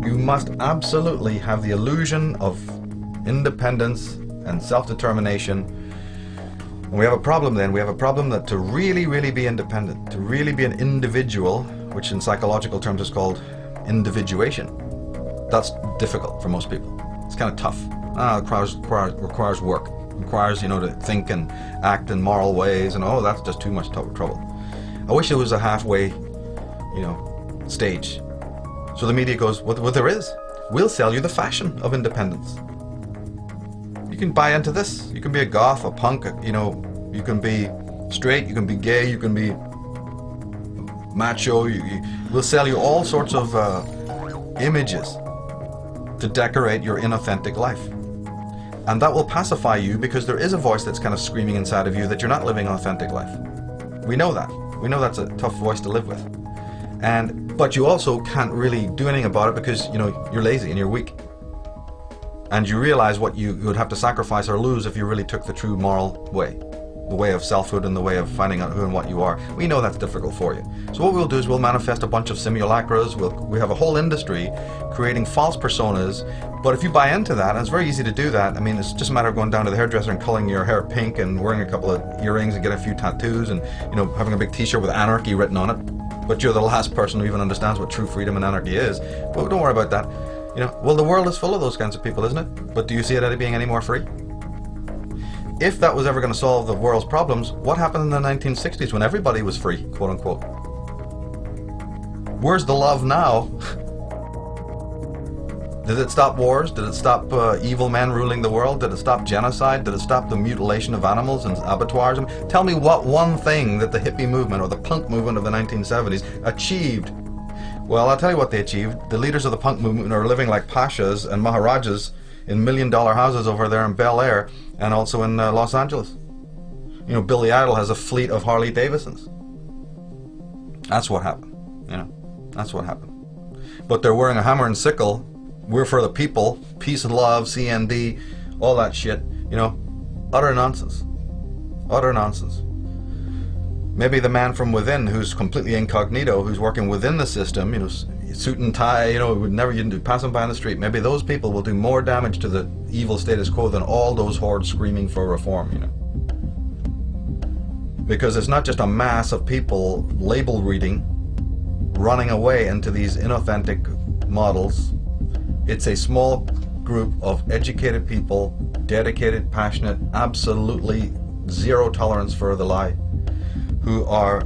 You must absolutely have the illusion of independence and self-determination. And we have a problem then. We have a problem that to really, really be independent, to really be an individual, which in psychological terms is called individuation, that's difficult for most people. It's kind of tough. Requires work. Requires, you know, to think and act in moral ways, and oh, that's just too much trouble. I wish there was a halfway, you know, stage. So the media goes, well, there is. We'll sell you the fashion of independence. You can buy into this. You can be a goth, a punk, you know, you can be straight, you can be gay, you can be macho. We'll sell you all sorts of images to decorate your inauthentic life. And that will pacify you, because there is a voice that's kind of screaming inside of you that you're not living an authentic life. We know that. We know that's a tough voice to live with. But you also can't really do anything about it because, you know, you're lazy and you're weak. And you realize what you would have to sacrifice or lose if you really took the true moral way. The way of selfhood and the way of finding out who and what you are. We know that's difficult for you. So what we'll do is we'll manifest a bunch of simulacras. We have a whole industry creating false personas. But if you buy into that, and it's very easy to do that. I mean, it's just a matter of going down to the hairdresser and coloring your hair pink and wearing a couple of earrings and getting a few tattoos and, you know, having a big t-shirt with anarchy written on it. But you're the last person who even understands what true freedom and anarchy is. But don't worry about that. You know, well, the world is full of those kinds of people, isn't it? But do you see it as being any more free? If that was ever going to solve the world's problems, what happened in the 1960s when everybody was free, quote unquote? Where's the love now? Did it stop wars? Did it stop evil men ruling the world? Did it stop genocide? Did it stop the mutilation of animals and abattoirs? I mean, tell me what one thing that the hippie movement or the punk movement of the 1970s achieved. Well, I'll tell you what they achieved. The leaders of the punk movement are living like pashas and maharajas in $1 million houses over there in Bel Air and also in Los Angeles. You know, Billy Idol has a fleet of Harley Davidsons. That's what happened. You know, that's what happened. But they're wearing a hammer and sickle. We're for the people, peace and love, CND, all that shit. You know, utter nonsense. Utter nonsense. Maybe the man from within who's completely incognito, who's working within the system, you know, suit and tie, you know, would never you'd pass them by on the street. Maybe those people will do more damage to the evil status quo than all those hordes screaming for reform, you know. Because it's not just a mass of people label reading, running away into these inauthentic models. It's a small group of educated people, dedicated, passionate, absolutely zero tolerance for the lie, who are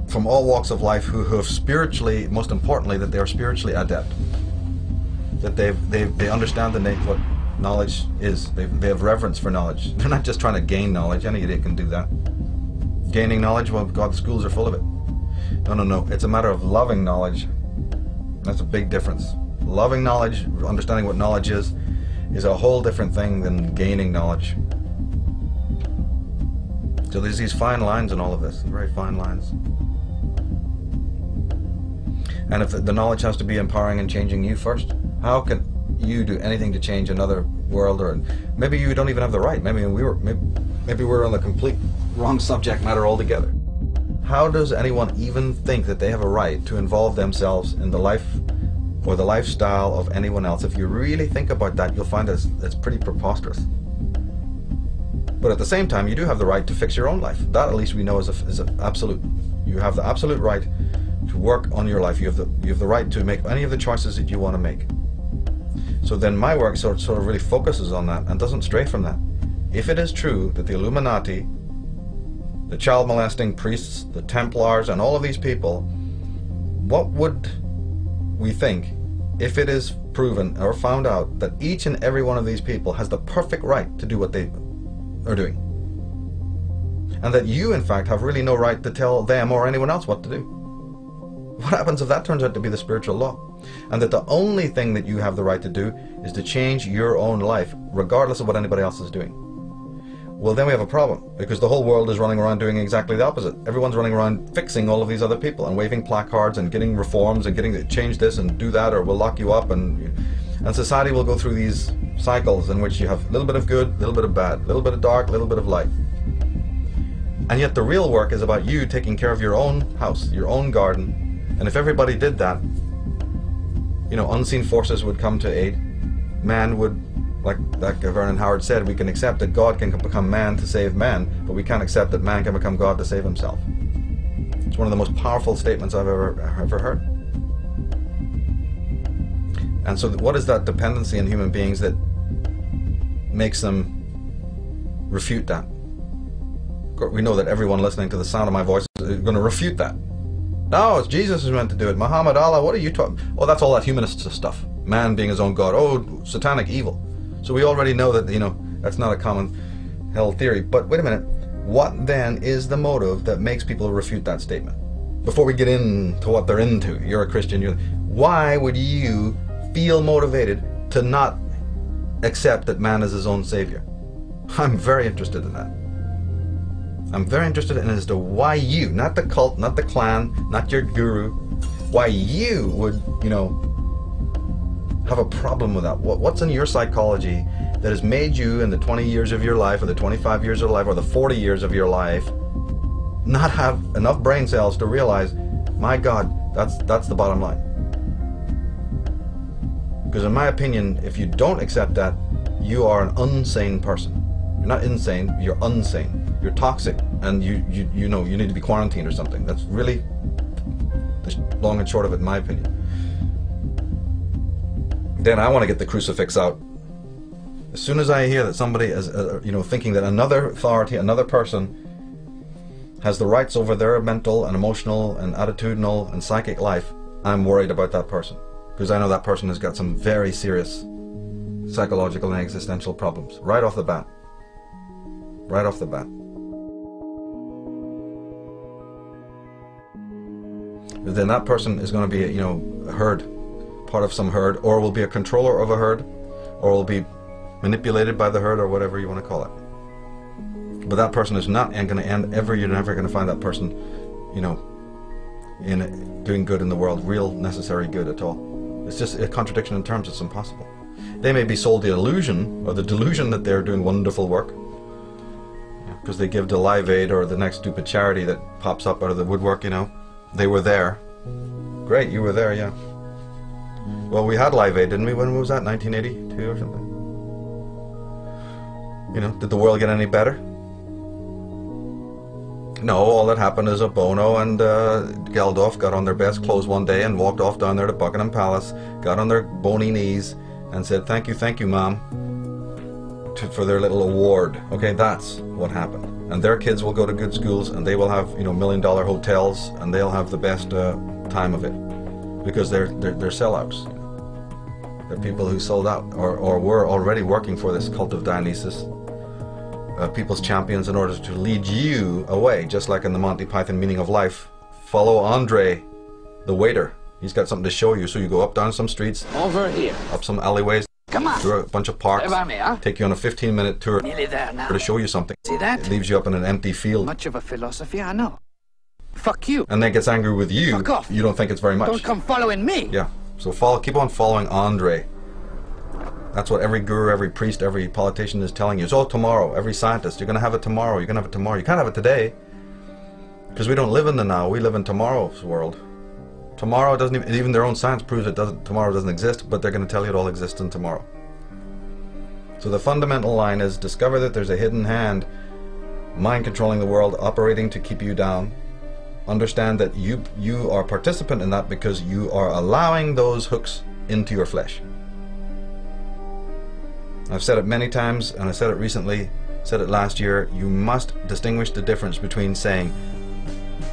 from all walks of life, who have spiritually, most importantly, that they are spiritually adept, that they understand what knowledge is. They have reverence for knowledge. They're not just trying to gain knowledge. Any idiot can do that. Gaining knowledge, well, God, the schools are full of it. No. It's a matter of loving knowledge. That's a big difference. Loving knowledge, understanding what knowledge is a whole different thing than gaining knowledge. So there's these fine lines in all of this, very fine lines. And if the knowledge has to be empowering and changing you first, how can you do anything to change another world? Or maybe you don't even have the right. Maybe we're on the complete wrong subject matter altogether. How does anyone even think that they have a right to involve themselves in the life or the lifestyle of anyone else? If you really think about that, you'll find it's pretty preposterous. But at the same time, you do have the right to fix your own life. That, at least, we know is an absolute. You have the absolute right to work on your life. You have the right to make any of the choices that you want to make. So then my work sort of really focuses on that and doesn't stray from that. If it is true that the Illuminati, the child molesting priests, the Templars, and all of these people, what would we think if it is proven or found out that each and every one of these people has the perfect right to do what they are doing, and that you in fact have really no right to tell them or anyone else what to do? What happens if that turns out to be the spiritual law, and that the only thing that you have the right to do is to change your own life regardless of what anybody else is doing? Well, then we have a problem, because the whole world is running around doing exactly the opposite. Everyone's running around fixing all of these other people and waving placards and getting reforms and getting to change this and do that, or we'll lock you up, and society will go through these cycles in which you have a little bit of good, a little bit of bad, a little bit of dark, a little bit of light. And yet the real work is about you taking care of your own house, your own garden. And if everybody did that, unseen forces would come to aid. Man would, like Vernon Howard said, we can accept that God can become man to save man, but we can't accept that man can become God to save himself. It's one of the most powerful statements I've ever heard. And so what is that dependency in human beings that makes them refute that? We know that everyone listening to the sound of my voice is going to refute that. No, it's Jesus who's meant to do it. Muhammad, Allah, what are you talking? Oh, that's all that humanist stuff. Man being his own God. Oh, satanic evil. So we already know that, that's not a common held theory. But wait a minute. What then is the motive that makes people refute that statement? Before we get into what they're into, you're a Christian. Why would you feel motivated to not accept that man is his own savior? I'm very interested in that. I'm very interested in as to why you, not the cult, not the clan, not your guru, why you would, have a problem with that. What's in your psychology that has made you in the 20 years of your life, or the 25 years of life, or the 40 years of your life, not have enough brain cells to realize, my God, that's the bottom line. Because in my opinion, if you don't accept that, you are an unsane person. You're not insane, you're unsane. You're toxic, and you need to be quarantined or something. That's really the long and short of it, in my opinion. Then I want to get the crucifix out. As soon as I hear that somebody is, thinking that another authority, another person, has the rights over their mental and emotional and attitudinal and psychic life, I'm worried about that person, because I know that person has got some very serious psychological and existential problems right off the bat. Right off the bat. Then that person is going to be, a herd, part of some herd, or will be a controller of a herd, or will be manipulated by the herd, or whatever you want to call it. But that person is not going to end ever. You're never going to find that person, in doing good in the world, real necessary good at all. It's just a contradiction in terms. It's impossible. They may be sold the illusion or the delusion that they're doing wonderful work, because they give to Live Aid or the next stupid charity that pops up out of the woodwork. They were there. Great, you were there, yeah. Well, we had Live Aid, didn't we? When was that? 1982 or something? Did the world get any better? No, all that happened is Bono and Geldof got on their best clothes one day and walked off down there to Buckingham Palace, got on their bony knees and said, thank you, Mom, for their little award. Okay, that's what happened. And their kids will go to good schools, and they will have, $1 million hotels, and they'll have the best time of it, because they're sellouts. They're people who sold out, or were already working for this cult of Dionysus, people's champions, in order to lead you away, just like in the Monty Python Meaning of Life. Follow Andre, the waiter. He's got something to show you, so you go up down some streets, over here, up some alleyways, come on, through a bunch of parks, take you on a 15-minute tour nearly there now, to show you something. See that? It leaves you up in an empty field. Much of a philosophy, I know. Fuck you. And then gets angry with you. Fuck off. You don't think it's very much. Don't come following me. Yeah. So keep on following Andre. That's what every guru, every priest, every politician is telling you. It's all tomorrow. Every scientist, you're going to have it tomorrow. You're going to have it tomorrow. You can't have it today, because we don't live in the now. We live in tomorrow's world. Tomorrow doesn't even their own science proves tomorrow doesn't exist, but they're going to tell you it all exists in tomorrow. So the fundamental line is, discover that there's a hidden hand, mind controlling the world, operating to keep you down. Understand that you are a participant in that, because you are allowing those hooks into your flesh. I've said it many times, and I said it recently, said it last year. You must distinguish the difference between saying,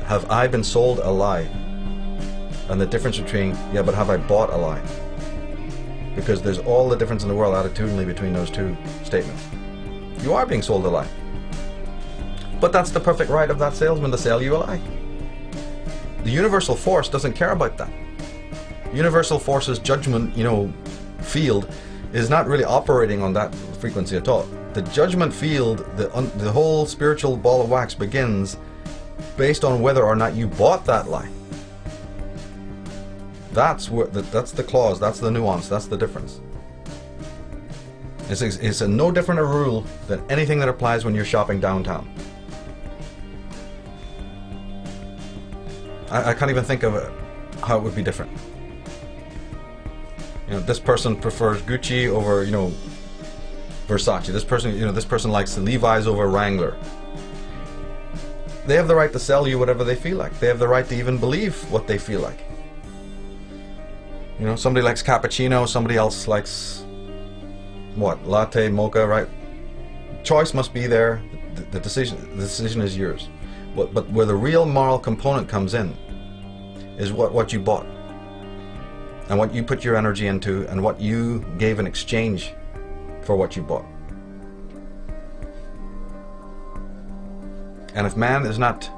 have I been sold a lie? And the difference between, yeah, but have I bought a lie? Because there's all the difference in the world attitudinally between those two statements. You are being sold a lie. But that's the perfect right of that salesman to sell you a lie. The universal force doesn't care about that. Universal force's judgment, field is not really operating on that frequency at all. The judgment field, the whole spiritual ball of wax begins based on whether or not you bought that lie. That's the clause, that's the nuance, that's the difference. It's a no different a rule than anything that applies when you're shopping downtown. I can't even think of how it would be different. You know, this person prefers Gucci over, you know, Versace. This person likes the Levi's over Wrangler. They have the right to sell you whatever they feel like. They have the right to even believe what they feel like. You know, somebody likes cappuccino, somebody else likes what? Latte, mocha, right? Choice must be there. The decision is yours. But where the real moral component comes in is what you bought and what you put your energy into and what you gave in exchange for what you bought. And if man is not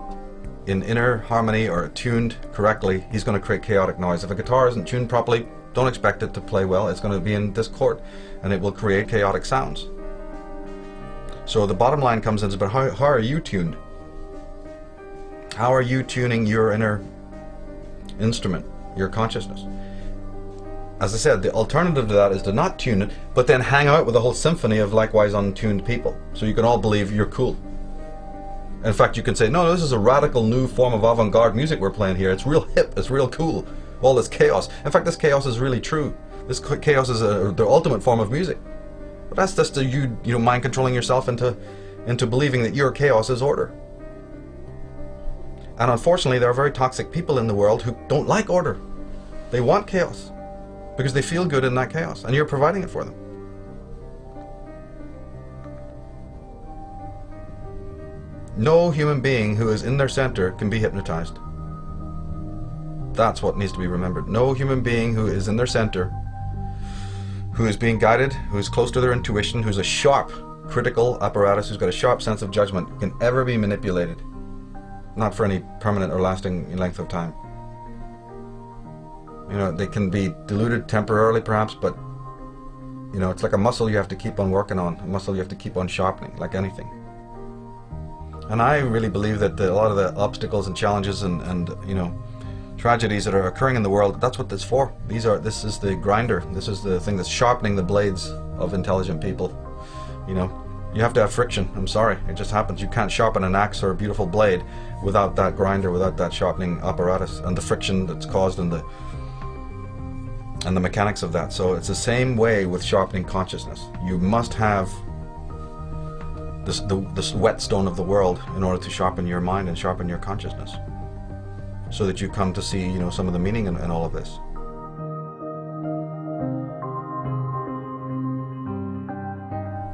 in inner harmony or tuned correctly, he's going to create chaotic noise. If a guitar isn't tuned properly, don't expect it to play well. It's going to be in discord and it will create chaotic sounds. So the bottom line comes in is about how are you tuned? How are you tuning your inner instrument, your consciousness? As I said, the alternative to that is to not tune it, but then hang out with a whole symphony of likewise untuned people. So you can all believe you're cool. In fact, you can say, no, this is a radical new form of avant-garde music we're playing here. It's real hip, it's real cool. All this chaos. In fact, this chaos is really true. This chaos is the ultimate form of music. But that's just you know, mind controlling yourself into believing that your chaos is order. And unfortunately, there are very toxic people in the world who don't like order. They want chaos because they feel good in that chaos, and you're providing it for them. No human being who is in their center can be hypnotized. That's what needs to be remembered. No human being who is in their center, who is being guided, who is close to their intuition, who's a sharp, critical apparatus, who's got a sharp sense of judgment, can ever be manipulated. Not for any permanent or lasting length of time. You know, they can be diluted temporarily perhaps, but you know, it's like a muscle you have to keep on working on, a muscle you have to keep on sharpening, like anything. And I really believe that a lot of the obstacles and challenges and you know, tragedies that are occurring in the world, that's what it's for. This is the grinder. This is the thing that's sharpening the blades of intelligent people. You know, you have to have friction. I'm sorry, it just happens. You can't sharpen an axe or a beautiful blade without that grinder, without that sharpening apparatus and the friction that's caused in the mechanics of that. So it's the same way with sharpening consciousness. You must have this whetstone of the world in order to sharpen your mind and sharpen your consciousness, so that you come to see, you know, some of the meaning in all of this.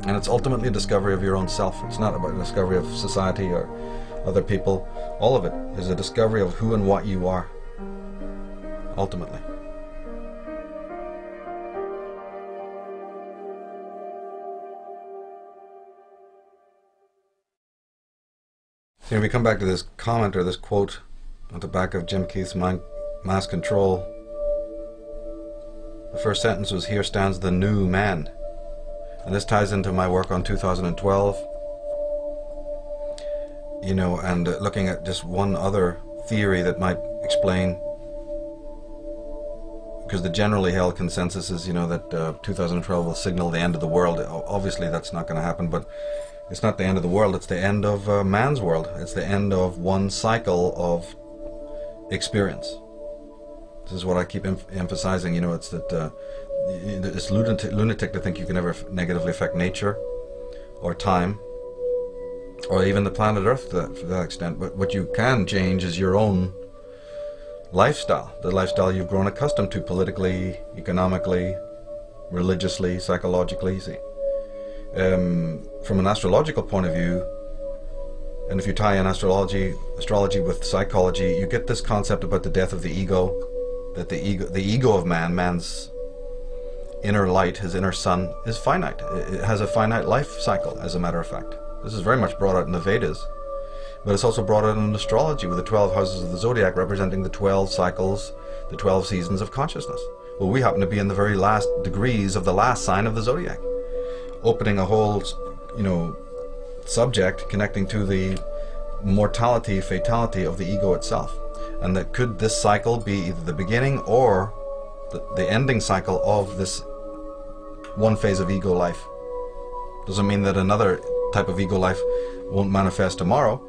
And it's ultimately a discovery of your own self. It's not about a discovery of society or other people. All of it is a discovery of who and what you are, ultimately. So we come back to this comment or this quote at the back of Jim Keith's Mass Control. The first sentence was, "Here stands the new man." And this ties into my work on 2012. You know, and looking at just one other theory that might explain, because the generally held consensus is, you know, that 2012 will signal the end of the world. Obviously that's not going to happen, but it's not the end of the world, it's the end of man's world. It's the end of one cycle of experience. This is what I keep emphasizing, you know, it's that it's lunatic to think you can ever negatively affect nature or time or even the planet Earth to that extent. But what you can change is your own lifestyle, the lifestyle you've grown accustomed to politically, economically, religiously, psychologically, you see. From an astrological point of view, and if you tie in astrology with psychology, you get this concept about the death of the ego, that the ego of man's inner light, his inner sun, is finite. It has a finite life cycle, as a matter of fact. This is very much brought out in the Vedas, but it's also brought out in astrology with the 12 houses of the zodiac representing the 12 cycles, the 12 seasons of consciousness. Well, we happen to be in the very last degrees of the last sign of the zodiac, opening a whole, you know, subject connecting to the mortality, fatality of the ego itself. And that could this cycle be either the beginning or the ending cycle of this one phase of ego life. Doesn't mean that another type of ego life won't manifest tomorrow,